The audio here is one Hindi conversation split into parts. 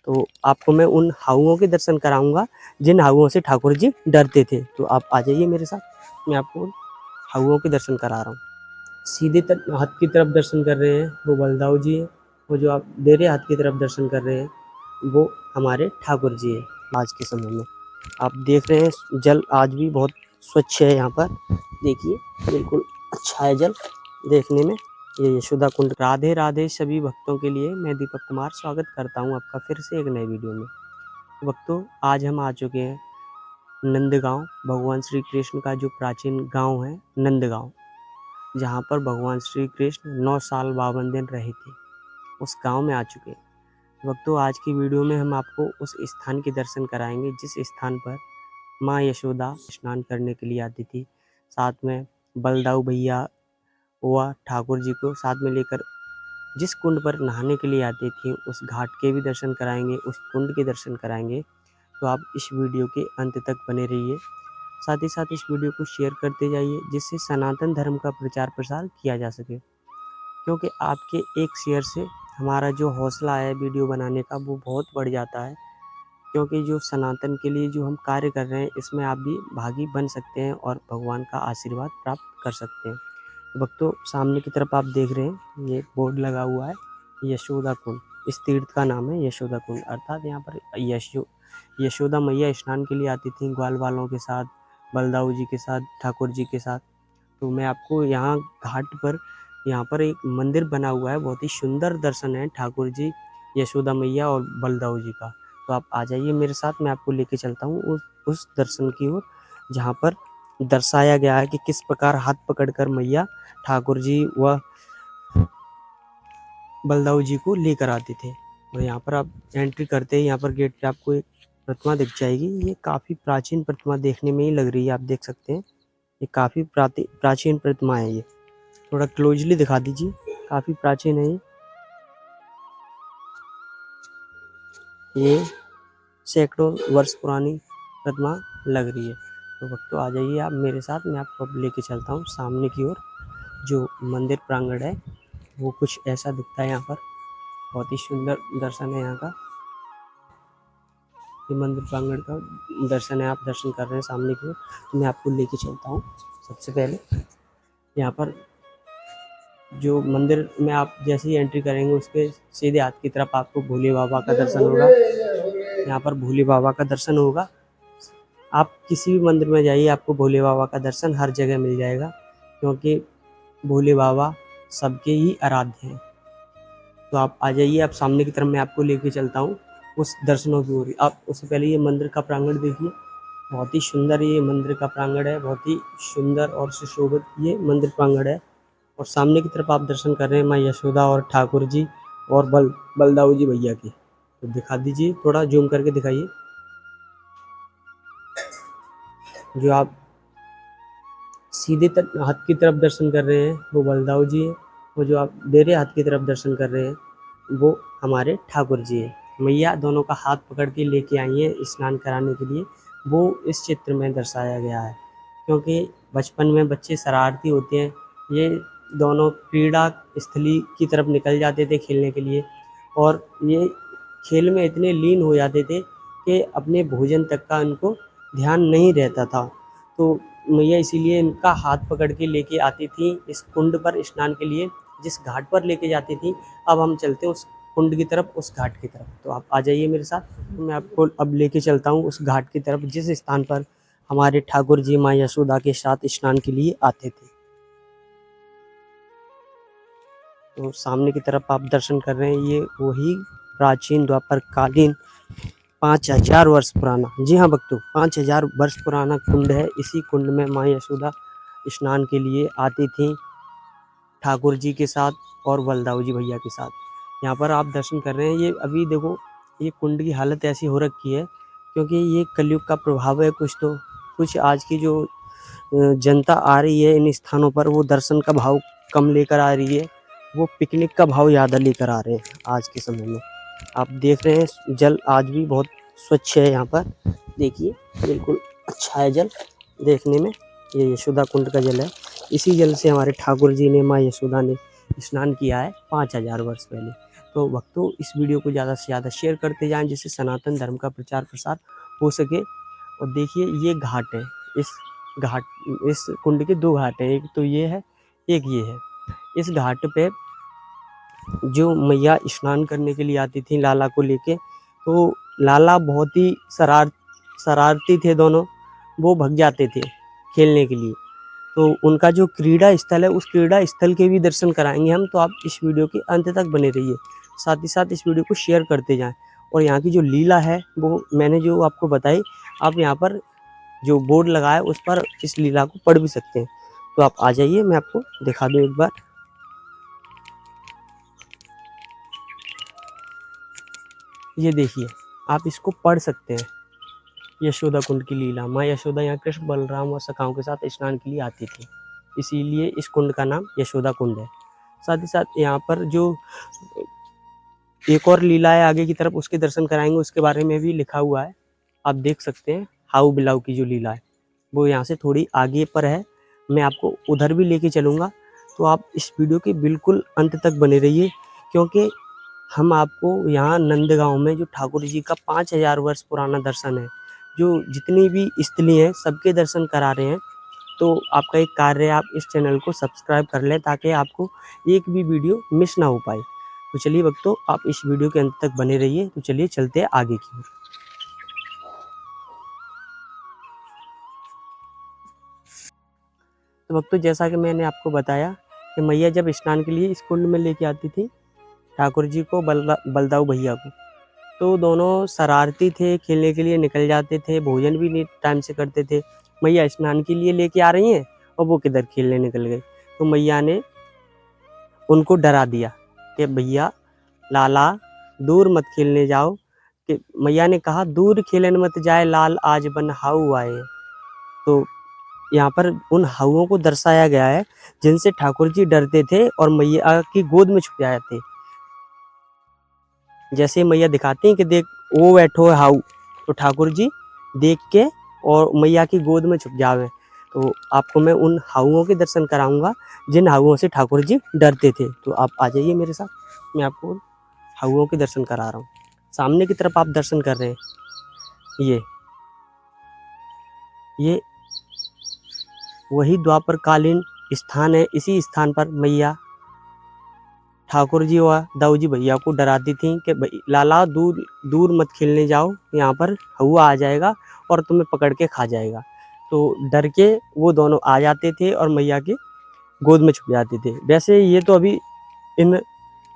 तो आपको मैं उन हाउओं के दर्शन कराऊंगा जिन हाउओं से ठाकुर जी डरते थे। तो आप आ जाइए मेरे साथ, मैं आपको उन हाउओं के दर्शन करा रहा हूँ। सीधे हाथ की तरफ दर्शन कर रहे हैं वो बलदाऊ जी है, वो जो आप डेरे हाथ की तरफ दर्शन कर रहे हैं वो हमारे ठाकुर जी है। आज के समय में आप देख रहे हैं जल आज भी बहुत स्वच्छ है यहाँ पर, देखिए बिल्कुल अच्छा है जल देखने में। ये यशोदा कुंड। राधे राधे सभी भक्तों के लिए मैं दीपक कुमार स्वागत करता हूँ आपका फिर से एक नए वीडियो में। भक्तों, आज हम आ चुके हैं नंदगांव, भगवान श्री कृष्ण का जो प्राचीन गांव है नंदगांव, जहाँ पर भगवान श्री कृष्ण 9 साल 52 दिन रहे थे, उस गांव में आ चुके हैं। भक्तों, आज की वीडियो में हम आपको उस स्थान के दर्शन कराएंगे जिस स्थान पर माँ यशोदा स्नान करने के लिए आती थी। साथ में बलदाऊ भैया व ठाकुर जी को साथ में लेकर जिस कुंड पर नहाने के लिए आती थी उस घाट के भी दर्शन कराएंगे, उस कुंड के दर्शन कराएंगे। तो आप इस वीडियो के अंत तक बने रहिए। साथ ही साथ इस वीडियो को शेयर करते जाइए जिससे सनातन धर्म का प्रचार प्रसार किया जा सके, क्योंकि आपके एक शेयर से हमारा जो हौसला है वीडियो बनाने का वो बहुत बढ़ जाता है। क्योंकि जो सनातन के लिए जो हम कार्य कर रहे हैं इसमें आप भी भागी बन सकते हैं और भगवान का आशीर्वाद प्राप्त कर सकते हैं। तो भक्तों, सामने की तरफ आप देख रहे हैं ये बोर्ड लगा हुआ है यशोदा कुंड। इस तीर्थ का नाम है यशोदा कुंड, अर्थात यहाँ पर यशोदा मैया स्नान के लिए आती थी ग्वाल वालों के साथ, बलदाऊ जी के साथ, ठाकुर जी के साथ। तो मैं आपको यहाँ घाट पर यहाँ पर एक मंदिर बना हुआ है, बहुत ही सुंदर दर्शन है ठाकुर जी, यशोदा मैया और बलदाऊ जी का। तो आप आ जाइए मेरे साथ, मैं आपको लेके चलता हूँ उस दर्शन की ओर जहाँ पर दर्शाया गया है कि किस प्रकार हाथ पकड़कर मैया ठाकुर जी व बलदाऊ जी को लेकर आते थे। और यहाँ पर आप एंट्री करते हैं, यहाँ पर गेट पे आपको एक प्रतिमा दिख जाएगी। ये काफ़ी प्राचीन प्रतिमा देखने में ही लग रही है, आप देख सकते हैं ये काफ़ी प्राचीन प्रतिमा है। ये थोड़ा क्लोजली दिखा दीजिए, काफ़ी प्राचीन है ये सैकड़ों वर्ष पुरानी प्रतिमा लग रही है। तो भक्तों, आ जाइए आप मेरे साथ, मैं आपको अब लेके चलता हूँ सामने की ओर। जो मंदिर प्रांगण है वो कुछ ऐसा दिखता है यहाँ पर, बहुत ही सुंदर दर्शन है यहाँ का। ये मंदिर प्रांगण का दर्शन है, आप दर्शन कर रहे हैं सामने की ओर। तो मैं आपको लेके चलता हूँ। सबसे पहले यहाँ पर जो मंदिर में आप जैसे ही एंट्री करेंगे उसके सीधे हाथ की तरफ आपको भोले बाबा का दर्शन होगा। यहाँ पर भोले बाबा का दर्शन होगा। आप किसी भी मंदिर में जाइए आपको भोले बाबा का दर्शन हर जगह मिल जाएगा, क्योंकि भोले बाबा सबके ही आराध्य हैं। तो आप आ जाइए, आप सामने की तरफ मैं आपको लेके चलता हूँ उस दर्शनों की ओर। आप उससे पहले ये मंदिर का प्रांगण देखिए, बहुत ही सुंदर ये मंदिर का प्रांगण है, बहुत ही सुंदर और सुशोभित ये मंदिर प्रांगण है। और सामने की तरफ आप दर्शन कर रहे हैं माँ यशोदा और ठाकुर जी और बलदाऊ जी भैया की। तो दिखा दीजिए, थोड़ा जूम करके दिखाइए। जो आप सीधे हाथ की तरफ दर्शन कर रहे हैं वो बलदाऊ जी है, वो जो आप डेरे हाथ की तरफ दर्शन कर रहे हैं वो हमारे ठाकुर जी है। मैया दोनों का हाथ पकड़ के लेके आई हैं स्नान कराने के लिए, वो इस चित्र में दर्शाया गया है। क्योंकि बचपन में बच्चे शरारती होते हैं, ये दोनों क्रीड़ा स्थली की तरफ निकल जाते थे खेलने के लिए, और ये खेल में इतने लीन हो जाते थे कि अपने भोजन तक का इनको ध्यान नहीं रहता था। तो मैया इसीलिए इनका हाथ पकड़ के लेके आती थी इस कुंड पर स्नान के लिए, जिस घाट पर लेके जाती थी। अब हम चलते हैं उस कुंड की तरफ, उस घाट की तरफ। तो आप आ जाइए मेरे साथ, मैं आपको अब लेके चलता हूँ उस घाट की तरफ जिस स्थान पर हमारे ठाकुर जी माँ यशोदा के साथ स्नान के लिए आते थे। तो सामने की तरफ आप दर्शन कर रहे हैं, ये वही प्राचीन द्वापर कालीन 5000 वर्ष पुराना, जी हाँ भक्तों, 5000 वर्ष पुराना कुंड है। इसी कुंड में माँ यशोदा स्नान के लिए आती थी ठाकुर जी के साथ और बलदाऊ जी भैया के साथ। यहाँ पर आप दर्शन कर रहे हैं, ये अभी देखो ये कुंड की हालत ऐसी हो रखी है क्योंकि ये कलयुग का प्रभाव है। कुछ आज की जो जनता आ रही है इन स्थानों पर, वो दर्शन का भाव कम लेकर आ रही है, वो पिकनिक का भाव ज़्यादा लेकर आ रहे हैं आज के समय में। आप देख रहे हैं जल आज भी बहुत स्वच्छ है यहाँ पर, देखिए बिल्कुल अच्छा है जल देखने में। ये यशोदा कुंड का जल है, इसी जल से हमारे ठाकुर जी ने माँ यशोदा ने स्नान किया है 5000 वर्ष पहले। तो भक्तों इस वीडियो को ज़्यादा से ज़्यादा शेयर करते जाएं, जिससे सनातन धर्म का प्रचार प्रसार हो सके। और देखिए ये घाट है, इस कुंड के 2 घाट हैं, एक तो ये है, एक ये है। इस घाट पे जो मैया स्नान करने के लिए आती थी लाला को लेके, तो लाला बहुत ही शरारती थे दोनों, वो भग जाते थे खेलने के लिए। तो उनका जो क्रीड़ा स्थल है, उस क्रीड़ा स्थल के भी दर्शन कराएंगे हम, तो आप इस वीडियो के अंत तक बने रहिए। साथ ही साथ इस वीडियो को शेयर करते जाएं। और यहाँ की जो लीला है वो मैंने जो आपको बताई, आप यहाँ पर जो बोर्ड लगा है उस पर इस लीला को पढ़ भी सकते हैं। तो आप आ जाइए, मैं आपको दिखा दूँ एक बार। ये देखिए, आप इसको पढ़ सकते हैं। यशोदा कुंड की लीला। माँ यशोदा यहाँ कृष्ण बलराम और सखाओं के साथ स्नान के लिए आती थी, इसीलिए इस कुंड का नाम यशोदा कुंड है। साथ ही साथ यहाँ पर जो एक और लीला है आगे की तरफ, उसके दर्शन कराएंगे, उसके बारे में भी लिखा हुआ है, आप देख सकते हैं। हाउ बिलाव की जो लीला है वो यहाँ से थोड़ी आगे पर है, मैं आपको उधर भी लेके चलूँगा। तो आप इस वीडियो के बिल्कुल अंत तक बने रहिए, क्योंकि हम आपको यहाँ नंदगांव में जो ठाकुर जी का 5000 वर्ष पुराना दर्शन है, जो जितनी भी स्थली हैं सबके दर्शन करा रहे हैं। तो आपका एक कार्य है, आप इस चैनल को सब्सक्राइब कर लें, ताकि आपको एक भी वीडियो मिस ना हो पाए। तो चलिए भक्तों, आप इस वीडियो के अंत तक बने रहिए। तो चलिए चलते हैं आगे की ओर। तो भक्तों जैसा कि मैंने आपको बताया कि मैया जब स्नान के लिए इस कुंड में लेके आती थी ठाकुर जी को, बलदाऊ भैया को, तो दोनों शरारती थे, खेलने के लिए निकल जाते थे, भोजन भी नहीं टाइम से करते थे। मैया स्नान के लिए लेके आ रही हैं और वो किधर खेलने निकल गए। तो मैया ने उनको डरा दिया कि भैया लाला दूर मत खेलने जाओ। कि मैया ने कहा दूर खेलन मत जाए लाल, आज बन हाउ आए। तो यहाँ पर उन हाउओं को दर्शाया गया है जिनसे ठाकुर जी डरते थे और मैया की गोद में छुप जाते। जैसे मैया दिखाती हैं कि देख वो बैठो है हाउ, तो ठाकुर जी देख के और मैया की गोद में छुप जावे। तो आपको मैं उन हाउओं के दर्शन कराऊंगा जिन हाउओं से ठाकुर जी डरते थे। तो आप आ जाइए मेरे साथ, मैं आपको हाउओं के दर्शन करा रहा हूँ। सामने की तरफ आप दर्शन कर रहे हैं, ये वही द्वापर कालीन स्थान है। इसी स्थान पर मैया ठाकुर जी व दाऊ जी भैया को डराती थी कि लाला दूर दूर मत खेलने जाओ, यहाँ पर हवा आ जाएगा और तुम्हें पकड़ के खा जाएगा। तो डर के वो दोनों आ जाते थे और मैया के गोद में छुप जाते थे। वैसे ये तो अभी इन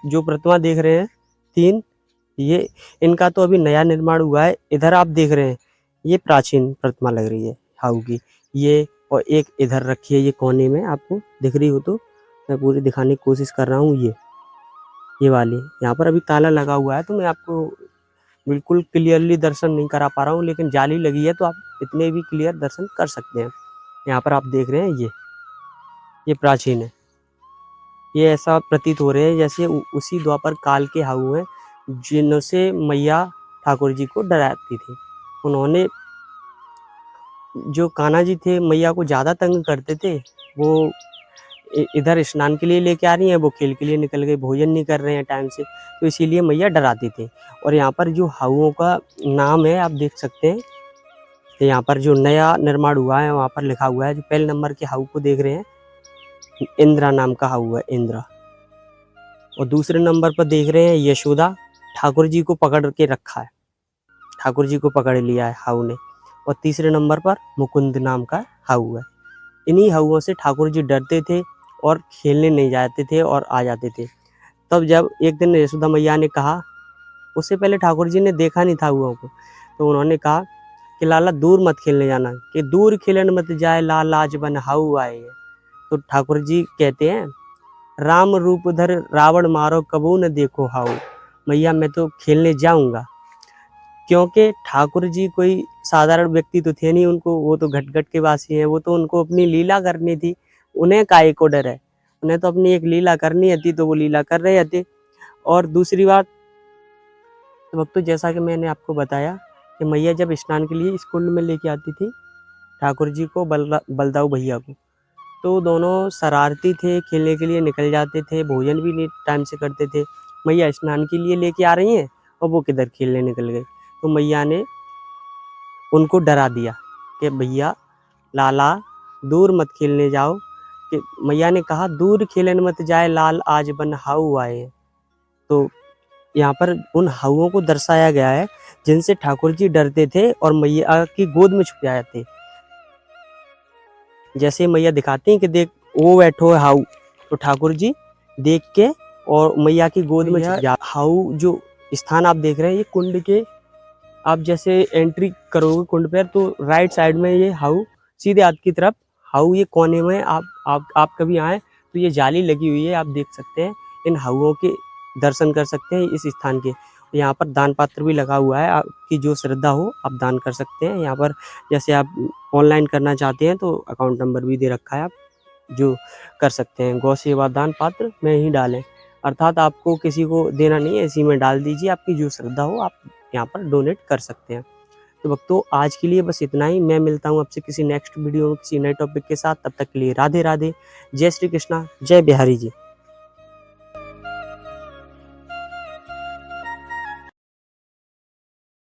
जो प्रतिमा देख रहे हैं 3, ये इनका तो अभी नया निर्माण हुआ है। इधर आप देख रहे हैं ये प्राचीन प्रतिमा लग रही है हाउ की, ये और एक इधर रखी है, ये कोने में आपको दिख रही हो तो मैं पूरी दिखाने की कोशिश कर रहा हूँ। ये वाली यहाँ पर अभी ताला लगा हुआ है, तो मैं आपको बिल्कुल क्लियरली दर्शन नहीं करा पा रहा हूँ, लेकिन जाली लगी है तो आप इतने भी क्लियर दर्शन कर सकते हैं। यहाँ पर आप देख रहे हैं ये प्राचीन है। ये ऐसा प्रतीत हो रहे हैं जैसे उसी द्वापर काल के हाउ हैं जिनसे मैया ठाकुर जी को डराती थी। उन्होंने जो कान्हा जी थे मैया को ज़्यादा तंग करते थे, वो इधर स्नान के लिए लेके आ रही हैं, वो खेल के लिए निकल गए, भोजन नहीं कर रहे हैं टाइम से, तो इसीलिए मैया डराती थी। और यहाँ पर जो हाउओं का नाम है आप देख सकते हैं, तो यहाँ पर जो नया निर्माण हुआ है वहाँ पर लिखा हुआ है, जो पहले नंबर के हाउ को देख रहे हैं इंद्रा नाम का हाउ है, इंद्रा। और दूसरे नंबर पर देख रहे हैं यशोदा, ठाकुर जी को पकड़ के रखा है, ठाकुर जी को पकड़ लिया है हाउ ने। और तीसरे नंबर पर मुकुंद नाम का हाउ है। इन्हीं हाउओं से ठाकुर जी डरते थे और खेलने नहीं जाते थे और आ जाते थे। तब जब एक दिन यशोदा मैया ने कहा, उससे पहले ठाकुर जी ने देखा नहीं था हाउओं को, तो उन्होंने कहा कि लाला दूर मत खेलने जाना, कि दूर खेलन मत जाए लाल, आज बन हाउ आए। तो ठाकुर जी कहते हैं राम रूप धर रावण मारो, कबू न देखो हाउ। मैया मैं तो खेलने जाऊंगा, क्योंकि ठाकुर जी कोई साधारण व्यक्ति तो थे नहीं, उनको वो तो घट के वासी हैं, वो तो उनको अपनी लीला करनी थी, उन्हें काहे को डर है, उन्हें तो अपनी एक लीला करनी थी, तो वो लीला कर रहे थे। और दूसरी बात तो भक्तों जैसा कि मैंने आपको बताया कि मैया जब स्नान के लिए इस कुंड में लेके आती थी ठाकुर जी को, बलदाऊ भैया को, तो दोनों शरारती थे, खेलने के लिए निकल जाते थे, भोजन भी नहीं टाइम से करते थे। मैया स्नान के लिए लेके आ रही हैं और वो किधर खेलने निकल गए। तो मैया ने उनको डरा दिया कि भैया लाला दूर मत खेलने जाओ, कि मैया ने कहा दूर खेलन मत जाए लाल आज बन हाउ आए हैं। तो यहाँ पर उन हाउओं को दर्शाया गया है जिनसे ठाकुर जी डरते थे और मैया की गोद में छुप जाते थे। जैसे मैया दिखाती हैं कि देख वो बैठो है हाउ, तो ठाकुर जी देख के और मैया की गोद में छुप जा। हाउ जो स्थान आप देख रहे हैं ये कुंड के, आप जैसे एंट्री करोगे कुंड पर तो राइट साइड में ये हाउ, सीधे हाथ की तरफ हाउ ये कोने में आप कभी आए तो ये जाली लगी हुई है, आप देख सकते हैं। इन हाउओं के दर्शन कर सकते हैं इस स्थान के। यहाँ पर दान पात्र भी लगा हुआ है, आपकी जो श्रद्धा हो आप दान कर सकते हैं। यहाँ पर जैसे आप ऑनलाइन करना चाहते हैं तो अकाउंट नंबर भी दे रखा है, आप जो कर सकते हैं। गौ सेवा दान पात्र में ही डालें, अर्थात आपको किसी को देना नहीं है, इसी में डाल दीजिए। आपकी जो श्रद्धा हो आप यहाँ पर डोनेट कर सकते हैं। तो भक्तों आज के लिए बस इतना ही। मैं मिलता हूँ आपसे किसी नेक्स्ट वीडियो में किसी नए टॉपिक के साथ। तब तक के लिए राधे राधे, जय श्री कृष्णा, जय बिहारी जी।